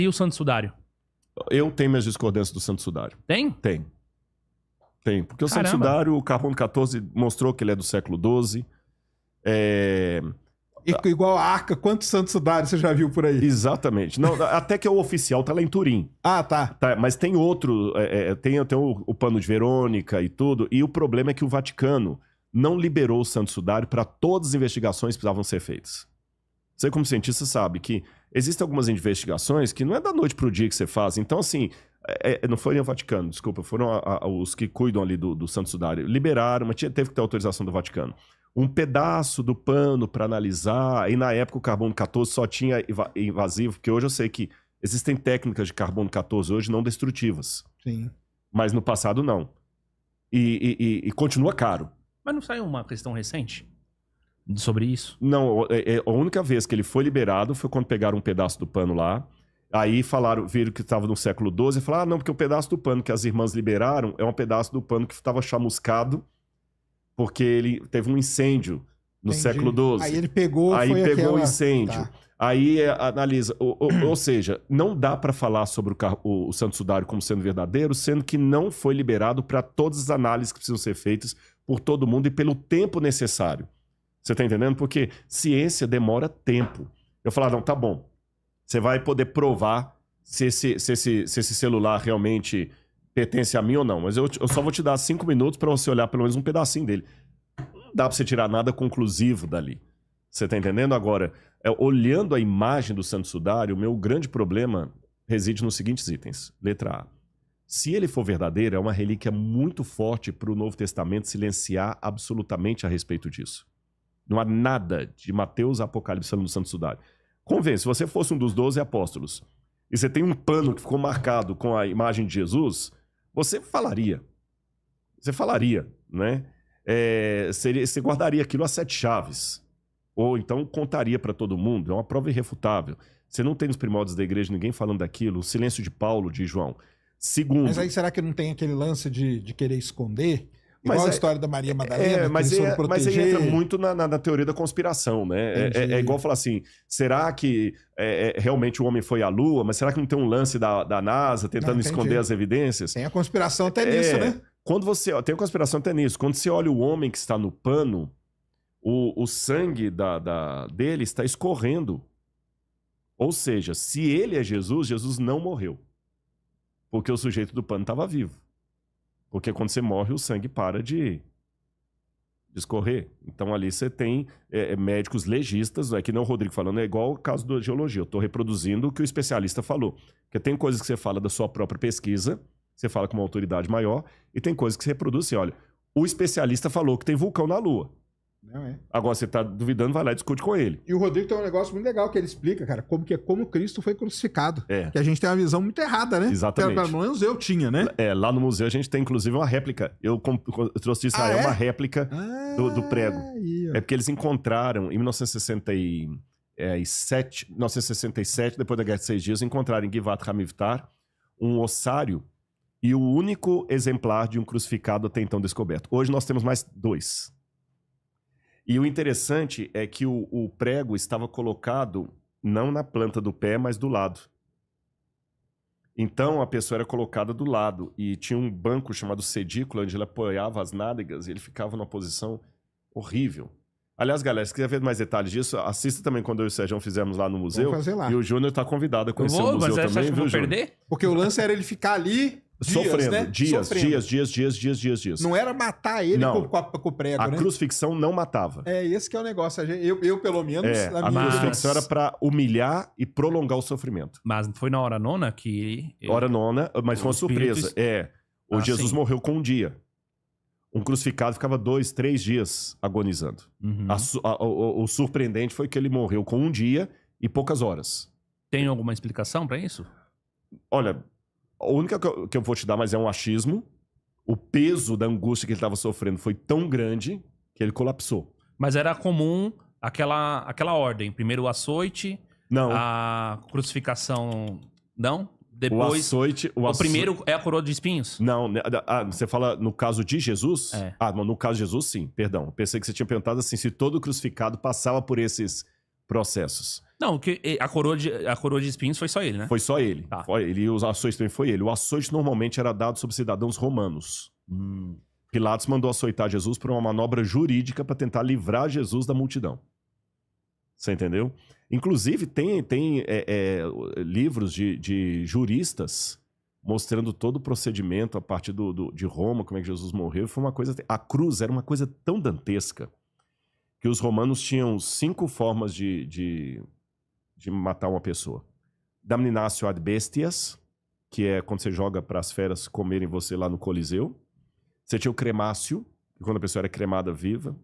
E o Santo Sudário? Eu tenho minhas discordâncias do Santo Sudário. Tem? Tem. Porque o Caramba. Santo Sudário, o Carbono 14 mostrou que ele é do século XII. Igual a Arca, quantos Santos Sudários você já viu por aí? Exatamente. Não, até que o oficial tá lá em Turim. Ah, tá. Mas tem outro, tem o pano de Verônica e tudo, e o problema é que o Vaticano não liberou o Santo Sudário para todas as investigações que precisavam ser feitas. Você, como cientista, sabe que existem algumas investigações que não é da noite pro dia que você faz. Então, assim, não foi nem o Vaticano, desculpa, foram os que cuidam ali do Santo Sudário. Liberaram, mas teve que ter autorização do Vaticano. Um pedaço do pano para analisar, e na época o carbono 14 só tinha invasivo, porque hoje eu sei que existem técnicas de carbono 14 hoje não destrutivas. Sim. Mas no passado não. E continua caro. Mas não saiu uma questão recente sobre isso? Não, a única vez que ele foi liberado foi quando pegaram um pedaço do pano lá. Aí viram que estava no século XII e falaram, não, porque o pedaço do pano que as irmãs liberaram é um pedaço do pano que estava chamuscado, porque ele teve um incêndio no século XII. Aí ele pegou, o incêndio. Tá. Aí analisa, ou seja, não dá para falar sobre o Santo Sudário como sendo verdadeiro, sendo que não foi liberado para todas as análises que precisam ser feitas por todo mundo e pelo tempo necessário. Você tá entendendo? Porque ciência demora tempo. Eu falar, não, tá bom. Você vai poder provar se esse celular realmente pertence a mim ou não. Mas eu só vou te dar 5 minutos para você olhar pelo menos um pedacinho dele. Não dá para você tirar nada conclusivo dali. Você tá entendendo? Agora, olhando a imagem do Santo Sudário, o meu grande problema reside nos seguintes itens. Letra A. Se ele for verdadeiro, é uma relíquia muito forte para o Novo Testamento silenciar absolutamente a respeito disso. Não há nada de Mateus a Apocalipse falando do Santo Sudário. Convence, se você fosse um dos 12 apóstolos e você tem um pano que ficou marcado com a imagem de Jesus, você falaria. Você falaria, né? Você guardaria aquilo a 7 chaves. Ou então contaria para todo mundo. É uma prova irrefutável. Você não tem nos primórdios da igreja ninguém falando daquilo. O silêncio de Paulo, de João. Segundo... Mas aí será que não tem aquele lance de querer esconder? Igual a história da Maria Madalena, mas aí entra muito na teoria da conspiração, né? É igual falar assim, será que realmente o homem foi à Lua? Mas será que não tem um lance da NASA tentando esconder as evidências? Tem a conspiração até nisso, né? Tem a conspiração até nisso. Quando você olha o homem que está no pano, o sangue dele está escorrendo. Ou seja, se ele é Jesus, Jesus não morreu. Porque o sujeito do pano estava vivo. Porque quando você morre, o sangue para de escorrer. Então ali você tem médicos legistas, não é que não o Rodrigo falando, é igual o caso da geologia. Eu estou reproduzindo o que o especialista falou. Porque tem coisas que você fala da sua própria pesquisa, você fala com uma autoridade maior, e tem coisas que você reproduz assim, olha, o especialista falou que tem vulcão na Lua. Não é. Agora você está duvidando, vai lá e discute com ele. E o Rodrigo tem um negócio muito legal que ele explica, cara, como Cristo foi crucificado. Que a gente tem uma visão muito errada, né? Exatamente. Pelo menos eu tinha, né? Lá no museu a gente tem inclusive uma réplica. Eu trouxe de Israel uma réplica do prego. É porque eles encontraram em 1967, depois da Guerra de 6 Dias, encontraram em Givat Hamivtar um ossário e o único exemplar de um crucificado até então descoberto. Hoje nós temos mais 2. E o interessante é que o prego estava colocado não na planta do pé, mas do lado. Então a pessoa era colocada do lado e tinha um banco chamado sedículo, onde ele apoiava as nádegas e ele ficava numa posição horrível. Aliás, galera, se quiser ver mais detalhes disso, assista também quando eu e o Sérgio fizemos lá no museu. Vamos fazer lá. E o Júnior está convidado a conhecer o museu mas também, viu, Júnior? Perder? Porque o lance era ele ficar ali sofrendo, né? dias. Não era matar ele com o prego, a né? crucifixão não matava. Esse que é o negócio. Eu pelo menos, a crucifixão era para humilhar e prolongar o sofrimento. Mas foi na hora nona que... Hora nona, mas foi uma surpresa. Jesus morreu com um dia. Um crucificado ficava 2, 3 dias agonizando. Uhum. O surpreendente foi que ele morreu com um dia e poucas horas. Tem alguma explicação para isso? Olha... A única que eu vou te dar, mas é um achismo, o peso da angústia que ele estava sofrendo foi tão grande que ele colapsou. Mas era comum aquela ordem. Primeiro o açoite, não. A crucificação, não? Depois, o primeiro é a coroa de espinhos? Não, você fala no caso de Jesus? No caso de Jesus, sim, perdão. Pensei que você tinha perguntado assim, se todo crucificado passava por esses processos. Não, a coroa de espinhos foi só ele, né? Foi só ele. Tá. Ele e os açoites também foi ele. O açoite normalmente era dado sobre cidadãos romanos. Pilatos mandou açoitar Jesus por uma manobra jurídica para tentar livrar Jesus da multidão. Você entendeu? Inclusive, tem livros de juristas mostrando todo o procedimento a partir de Roma, como é que Jesus morreu. Foi uma coisa... A cruz era uma coisa tão dantesca que os romanos tinham 5 formas de matar uma pessoa. Damnatio ad bestias, que é quando você joga para as feras comerem você lá no Coliseu. Você tinha o cremácio, quando a pessoa era queimada viva,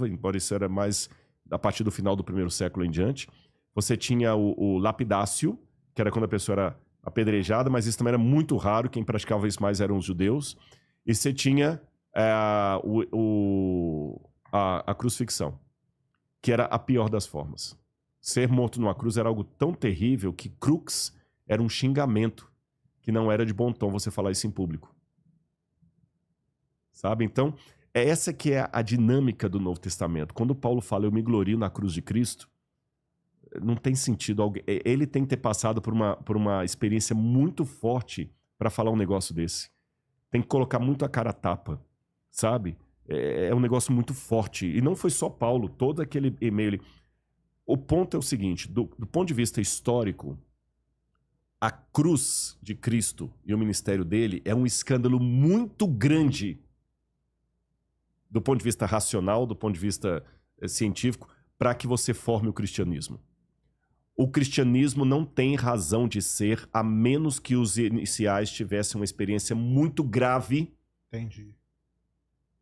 embora isso era mais a partir do final do 1º século em diante. Você tinha o lapidácio, que era quando a pessoa era apedrejada, mas isso também era muito raro, quem praticava isso mais eram os judeus. E você tinha a crucifixão, que era a pior das formas. Ser morto numa cruz era algo tão terrível que crux era um xingamento, que não era de bom tom você falar isso em público. Sabe? Então, essa que é a dinâmica do Novo Testamento. Quando Paulo fala, eu me glorio na cruz de Cristo, não tem sentido. Ele tem que ter passado por uma experiência muito forte para falar um negócio desse. Tem que colocar muito a cara a tapa, sabe? É um negócio muito forte. E não foi só Paulo, todo aquele e-mail. O ponto é o seguinte, do ponto de vista histórico, a cruz de Cristo e o ministério dele é um escândalo muito grande do ponto de vista racional, do ponto de vista científico, para que você forme o cristianismo. O cristianismo não tem razão de ser, a menos que os iniciais tivessem uma experiência muito grave. Entendi.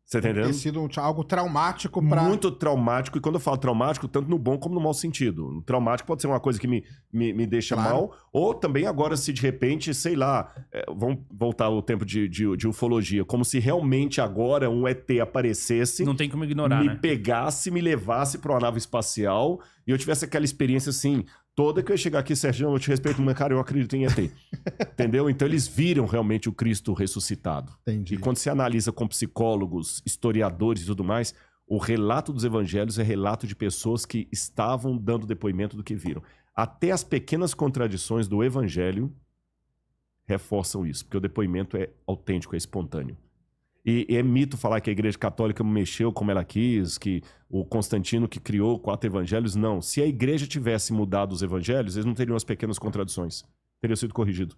Você tá entendendo? Tem sido algo traumático para... Muito traumático, e quando eu falo traumático, tanto no bom como no mau sentido. O traumático pode ser uma coisa que me deixa mal, ou também agora se de repente, sei lá, vamos voltar ao tempo de ufologia, como se realmente agora um ET aparecesse... Não tem como ignorar, me pegasse, me levasse para uma nave espacial, e eu tivesse aquela experiência assim... Toda que eu ia chegar aqui, Sérgio, eu te respeito, mas, cara, eu acredito em ET. Entendeu? Então eles viram realmente o Cristo ressuscitado. Entendi. E quando você analisa com psicólogos, historiadores e tudo mais, o relato dos evangelhos é relato de pessoas que estavam dando depoimento do que viram. Até as pequenas contradições do evangelho reforçam isso, porque o depoimento é autêntico, é espontâneo. E é mito falar que a Igreja Católica mexeu como ela quis, que o Constantino que criou 4 evangelhos. Não. Se a Igreja tivesse mudado os evangelhos, eles não teriam as pequenas contradições. Teria sido corrigido.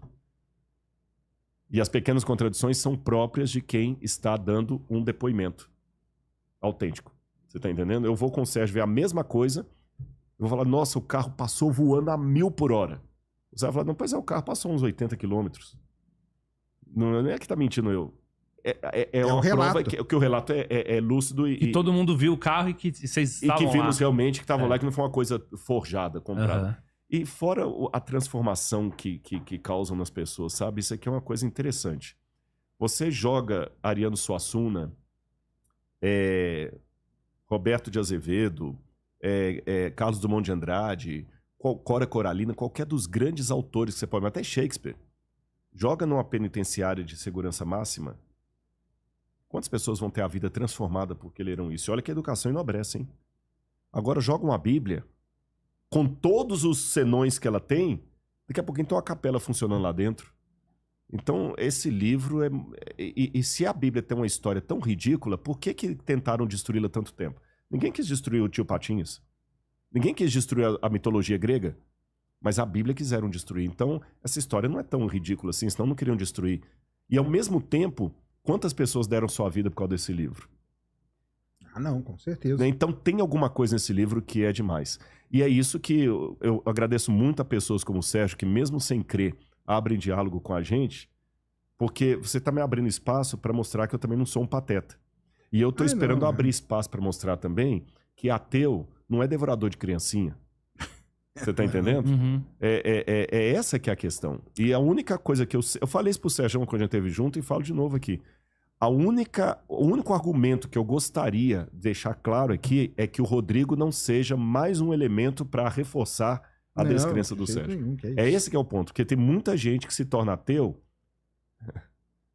E as pequenas contradições são próprias de quem está dando um depoimento autêntico. Você está entendendo? Eu vou com o Sérgio ver a mesma coisa, eu vou falar, nossa, o carro passou voando a 1000 por hora. Você vai falar, não, pois é, o carro passou uns 80 quilômetros. Não é que está mentindo eu. É uma prova que o relato é lúcido e todo mundo viu o carro e que vocês estavam lá. E que vimos realmente que estavam lá, que não foi uma coisa forjada, comprada. Uhum. E fora a transformação que causam nas pessoas, sabe? Isso aqui é uma coisa interessante. Você joga Ariano Suassuna, Roberto de Azevedo, Carlos Drummond de Andrade, Cora Coralina, qualquer dos grandes autores que você pode, até Shakespeare. Joga numa penitenciária de segurança máxima. Quantas pessoas vão ter a vida transformada porque leram isso? E olha que a educação enobrece, hein? Agora joga uma Bíblia, com todos os senões que ela tem, daqui a pouquinho tem uma capela funcionando lá dentro. Então, esse livro E se a Bíblia tem uma história tão ridícula, por que tentaram destruí-la tanto tempo? Ninguém quis destruir o tio Patinhas. Ninguém quis destruir a mitologia grega. Mas a Bíblia quiseram destruir. Então, essa história não é tão ridícula assim, senão não queriam destruir. E, ao mesmo tempo, quantas pessoas deram sua vida por causa desse livro? Ah, não, com certeza. Então, tem alguma coisa nesse livro que é demais. E é isso que eu agradeço muito a pessoas como o Sérgio, que mesmo sem crer, abrem diálogo com a gente, porque você está me abrindo espaço para mostrar que eu também não sou um pateta. E eu estou esperando abrir espaço para mostrar também que ateu não é devorador de criancinha. Você tá entendendo? Uhum. É essa que é a questão. E a única coisa que eu falei isso pro Sérgio quando a gente esteve junto e falo de novo aqui. O único argumento que eu gostaria de deixar claro aqui é que o Rodrigo não seja mais um elemento para reforçar a descrença do Sérgio. Esse que é o ponto. Porque tem muita gente que se torna ateu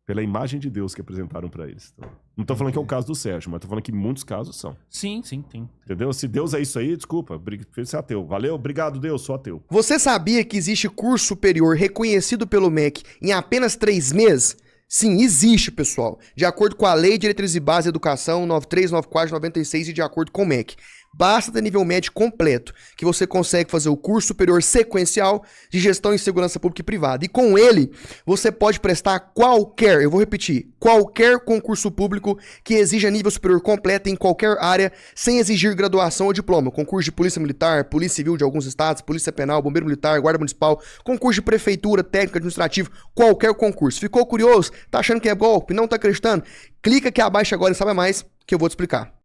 Pela imagem de Deus que apresentaram pra eles. Então, não tô falando que é o caso do Sérgio, mas tô falando que muitos casos são. Sim, sim, tem. Entendeu? Se Deus é isso aí, desculpa, prefiro ser ateu. Valeu, obrigado Deus, sou ateu. Você sabia que existe curso superior reconhecido pelo MEC em apenas 3 meses? Sim, existe, pessoal. De acordo com a Lei de Diretrizes e Bases de Educação 9394/96 e de acordo com o MEC. Basta ter nível médio completo, que você consegue fazer o curso superior sequencial de gestão em segurança pública e privada. E com ele, você pode prestar qualquer, eu vou repetir, qualquer concurso público que exija nível superior completo em qualquer área, sem exigir graduação ou diploma. Concurso de polícia militar, polícia civil de alguns estados, polícia penal, bombeiro militar, guarda municipal, concurso de prefeitura, técnico, administrativo, qualquer concurso. Ficou curioso? Tá achando que é golpe? Não tá acreditando? Clica aqui abaixo agora e sabe mais que eu vou te explicar.